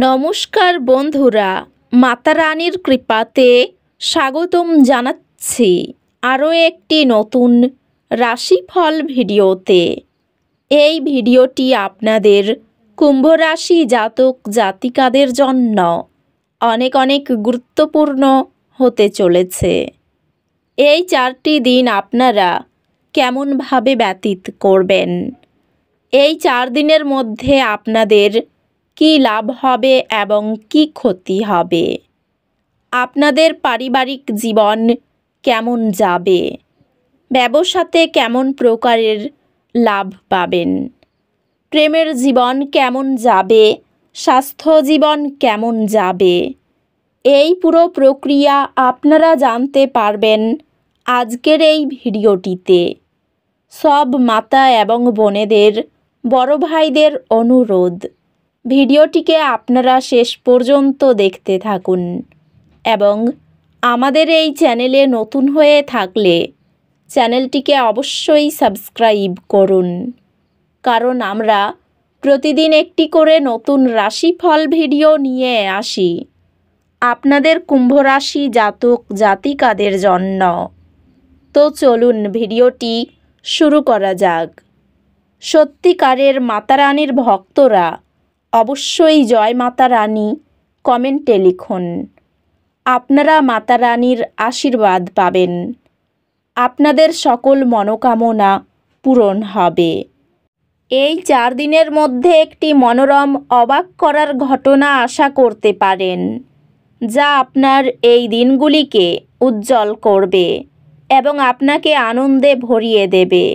নমস্কার বন্ধুরা, মাতা রানীর কৃপাতে স্বাগতম জানাচ্ছি আরও একটি নতুন রাশিফল ভিডিওতে। এই ভিডিওটি আপনাদের কুম্ভ রাশি জাতক জাতিকাদের জন্য অনেক অনেক গুরুত্বপূর্ণ হতে চলেছে। এই 4টি দিন আপনারা কেমনভাবে ব্যতীত করবেন, এই 4 দিনের মধ্যে আপনাদের কি লাভ হবে এবং কি ক্ষতি হবে, আপনাদের পারিবারিক জীবন কেমন যাবে, ব্যবসাতে কেমন প্রকারের লাভ পাবেন, প্রেমের জীবন কেমন যাবে, স্বাস্থ্য জীবন কেমন যাবে, এই পুরো প্রক্রিয়া আপনারা জানতে পারবেন আজকের এই ভিডিওটিতে। সব মাতা এবং বোনেদের, বড় ভাইদের অনুরোধ, ভিডিওটিকে আপনারা শেষ পর্যন্ত দেখতে থাকুন এবং আমাদের এই চ্যানেলে নতুন হয়ে থাকলে চ্যানেলটিকে অবশ্যই সাবস্ক্রাইব করুন, কারণ আমরা প্রতিদিন একটি করে নতুন রাশিফল ভিডিও নিয়ে আসি আপনাদের কুম্ভ রাশি জাতক জাতিকাদের জন্য। তো চলুন ভিডিওটি শুরু করা যাক। সত্যিকারের মাতা রানীর ভক্তরা অবশ্যই জয় মাতা রানী কমেন্টে লিখুন। আপনারা মাতা রানীর আশীর্বাদ পাবেন, আপনাদের সকল মনোকামনা পূরণ হবে। এই 4 দিনের মধ্যে একটি মনোরম অবাক করার ঘটনা আশা করতে পারেন, যা আপনার এই দিনগুলিকে উজ্জ্বল করবে এবং আপনাকে আনন্দে ভরিয়ে দেবে।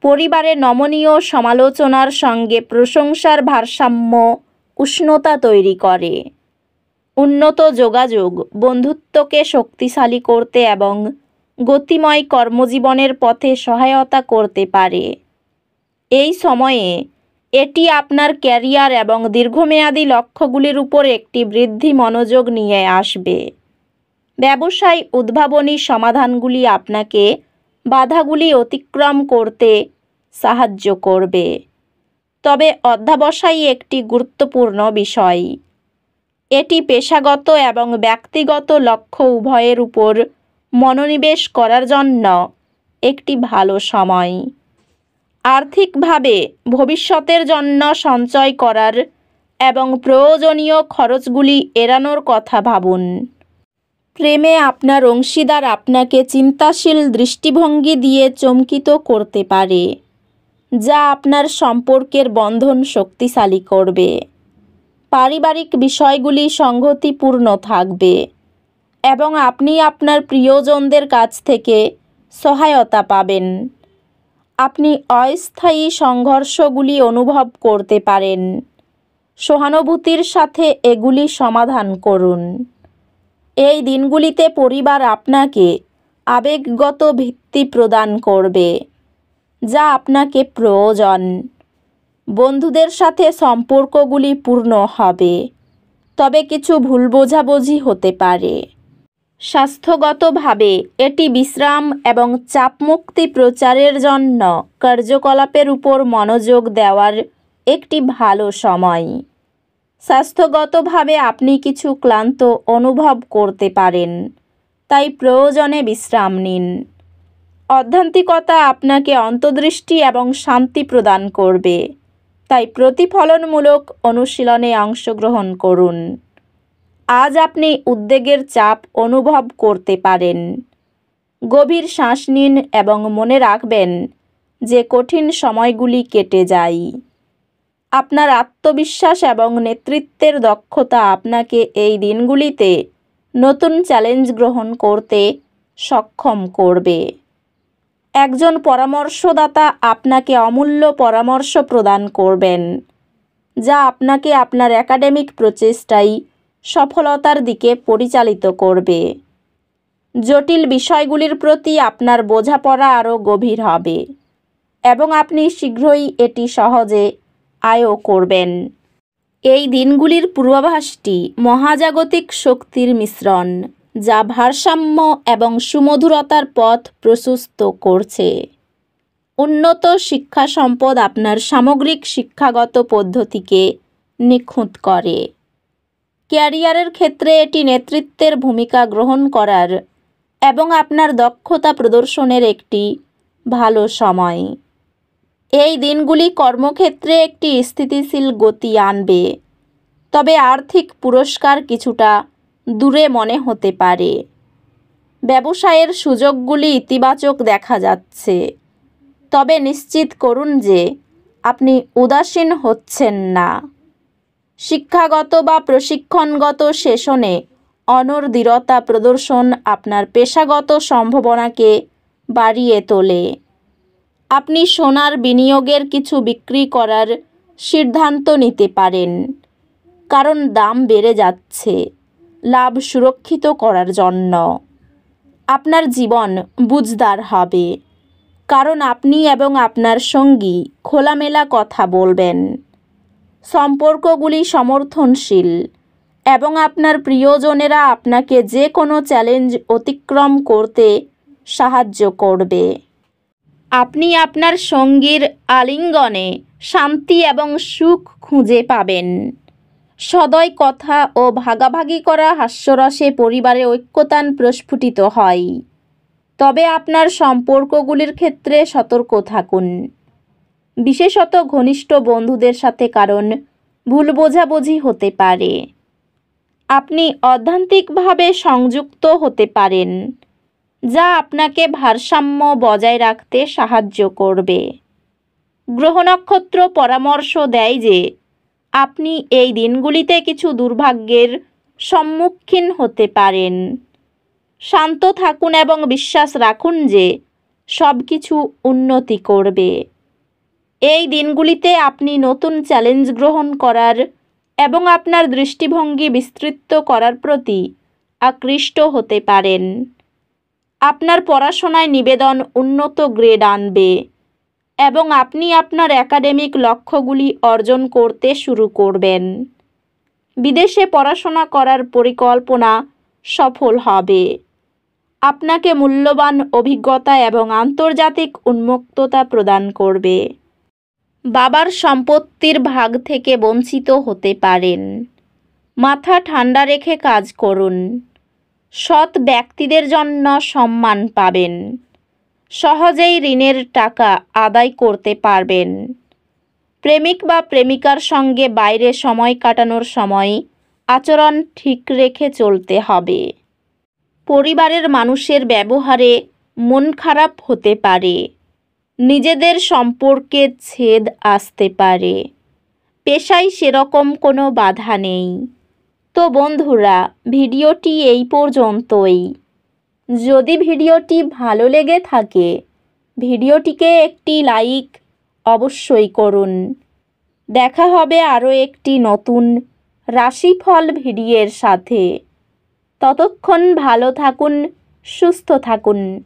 পরিবারে নমনীয় সমালোচনার সঙ্গে প্রশংসার ভারসাম্য উষ্ণতা তৈরি করে। উন্নত যোগাযোগ বন্ধুত্বকে শক্তিশালী করতে এবং গতিময় কর্মজীবনের পথে সহায়তা করতে পারে। এই সময়ে এটি আপনার ক্যারিয়ার এবং দীর্ঘমেয়াদী লক্ষ্যগুলির উপর একটি বৃদ্ধি মনোযোগ নিয়ে আসবে। ব্যবসায় উদ্ভাবনী সমাধানগুলি আপনাকে বাধাগুলি অতিক্রম করতে সাহায্য করবে। তবে অধ্যবসায় একটি গুরুত্বপূর্ণ বিষয়। এটি পেশাগত এবং ব্যক্তিগত লক্ষ্য উভয়ের উপর মনোনিবেশ করার জন্য একটি ভালো সময়। আর্থিকভাবে ভবিষ্যতের জন্য সঞ্চয় করার এবং প্রয়োজনীয় খরচগুলি এড়ানোর কথা ভাবুন। প্রেমে আপনার অংশীদার আপনাকে চিন্তাশীল দৃষ্টিভঙ্গি দিয়ে চমকিত করতে পারে, যা আপনার সম্পর্কের বন্ধন শক্তিশালী করবে। পারিবারিক বিষয়গুলি সংগতিপূর্ণ থাকবে এবং আপনি আপনার প্রিয়জনদের কাছ থেকে সহায়তা পাবেন। আপনি অস্থায়ী সংঘর্ষগুলি অনুভব করতে পারেন, সহানুভূতির সাথে এগুলি সমাধান করুন। এই দিনগুলিতে পরিবার আপনাকে আবেগগত ভিত্তি প্রদান করবে, যা আপনাকে প্রয়োজন। বন্ধুদের সাথে সম্পর্কগুলি পূর্ণ হবে, তবে কিছু ভুল বোঝাবুঝি হতে পারে। স্বাস্থ্যগতভাবে এটি বিশ্রাম এবং চাপমুক্তি প্রচারের জন্য কার্যকলাপের উপর মনোযোগ দেওয়ার একটি ভালো সময়। স্বাস্থ্যগতভাবে আপনি কিছু ক্লান্ত অনুভব করতে পারেন, তাই প্রয়োজনে বিশ্রাম নিন। আধ্যাত্মিকতা আপনাকে অন্তর্দৃষ্টি এবং শান্তি প্রদান করবে, তাই প্রতিফলনমূলক অনুশীলনে অংশগ্রহণ করুন। আজ আপনি উদ্বেগের চাপ অনুভব করতে পারেন। গভীর শ্বাস নিন এবং মনে রাখবেন যে কঠিন সময়গুলি কেটে যায়। আপনার আত্মবিশ্বাস এবং নেতৃত্বের দক্ষতা আপনাকে এই দিনগুলিতে নতুন চ্যালেঞ্জ গ্রহণ করতে সক্ষম করবে। একজন পরামর্শদাতা আপনাকে অমূল্য পরামর্শ প্রদান করবেন, যা আপনাকে আপনার একাডেমিক প্রচেষ্টায় সফলতার দিকে পরিচালিত করবে। জটিল বিষয়গুলির প্রতি আপনার বোঝাপড়া আরও গভীর হবে এবং আপনি শীঘ্রই এটি সহজে আয়ত্ত করবেন। এই দিনগুলির পূর্বাভাসটি মহাজাগতিক শক্তির মিশ্রণ, যা ভারসাম্য এবং সুমধুরতার পথ প্রশস্ত করছে। উন্নত শিক্ষা সম্পদ আপনার সামগ্রিক শিক্ষাগত পদ্ধতিকে নিখুঁত করে। ক্যারিয়ারের ক্ষেত্রে এটি নেতৃত্বের ভূমিকা গ্রহণ করার এবং আপনার দক্ষতা প্রদর্শনের একটি ভালো সময়। এই দিনগুলি কর্মক্ষেত্রে একটি স্থিতিশীল গতি আনবে, তবে আর্থিক পুরস্কার কিছুটা দূরে মনে হতে পারে। ব্যবসায়ের সুযোগগুলি ইতিবাচক দেখা যাচ্ছে, তবে নিশ্চিত করুন যে আপনি উদাসীন হচ্ছেন না। শিক্ষাগত বা প্রশিক্ষণগত সেশনে অনড়-দৃঢ়তা প্রদর্শন আপনার পেশাগত সম্ভাবনাকে বাড়িয়ে তোলে। আপনি সোনার বিনিয়োগের কিছু বিক্রি করার সিদ্ধান্ত নিতে পারেন, কারণ দাম বেড়ে যাচ্ছে লাভ সুরক্ষিত করার জন্য। আপনার জীবন বুঝদার হবে, কারণ আপনি এবং আপনার সঙ্গী খোলামেলা কথা বলবেন। সম্পর্কগুলি সমর্থনশীল এবং আপনার প্রিয়জনেরা আপনাকে যে কোনো চ্যালেঞ্জ অতিক্রম করতে সাহায্য করবে। আপনি আপনার সঙ্গীর আলিঙ্গনে শান্তি এবং সুখ খুঁজে পাবেন। সদয় কথা ও ভাগাভাগি করা হাস্যরসে পরিবারে ঐক্যতান প্রস্ফুটিত হয়, তবে আপনার সম্পর্কগুলির ক্ষেত্রে সতর্ক থাকুন, বিশেষত ঘনিষ্ঠ বন্ধুদের সাথে, কারণ ভুল বোঝাবুঝি হতে পারে। আপনি অধ্যাত্মিকভাবে সংযুক্ত হতে পারেন, যা আপনাকে ভারসাম্য বজায় রাখতে সাহায্য করবে। গ্রহ নক্ষত্র পরামর্শ দেয় যে আপনি এই দিনগুলিতে কিছু দুর্ভাগ্যের সম্মুখীন হতে পারেন। শান্ত থাকুন এবং বিশ্বাস রাখুন যে সব কিছু উন্নতি করবে। এই দিনগুলিতে আপনি নতুন চ্যালেঞ্জ গ্রহণ করার এবং আপনার দৃষ্টিভঙ্গি বিস্তৃত করার প্রতি আকৃষ্ট হতে পারেন। আপনার পড়াশোনায় নিবেদন উন্নত গ্রেড আনবে এবং আপনি আপনার একাডেমিক লক্ষ্যগুলি অর্জন করতে শুরু করবেন। বিদেশে পড়াশোনা করার পরিকল্পনা সফল হবে। আপনাকে মূল্যবান অভিজ্ঞতা এবং আন্তর্জাতিক উন্মুক্ততা প্রদান করবে। বাবার সম্পত্তির ভাগ থেকে বঞ্চিত হতে পারেন। মাথা ঠান্ডা রেখে কাজ করুন। সৎ ব্যক্তিদের জন্য সম্মান পাবেন। সহজেই ঋণের টাকা আদায় করতে পারবেন। প্রেমিক বা প্রেমিকার সঙ্গে বাইরে সময় কাটানোর সময় আচরণ ঠিক রেখে চলতে হবে। পরিবারের মানুষের ব্যবহারে মন খারাপ হতে পারে। নিজেদের সম্পর্কে ছেদ আসতে পারে। পেশায় সেরকম কোনো বাধা নেই। তো বন্ধুরা, ভিডিওটি এই পর্যন্তই। যদি ভিডিওটি ভালো লেগে থাকে, ভিডিওটিকে একটি লাইক অবশ্যই করুন। দেখা হবে আরও একটি নতুন রাশিফল ভিডিওর সাথে। ততক্ষণ ভালো থাকুন, সুস্থ থাকুন,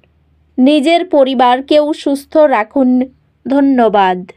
নিজের পরিবারকেও সুস্থ রাখুন। ধন্যবাদ।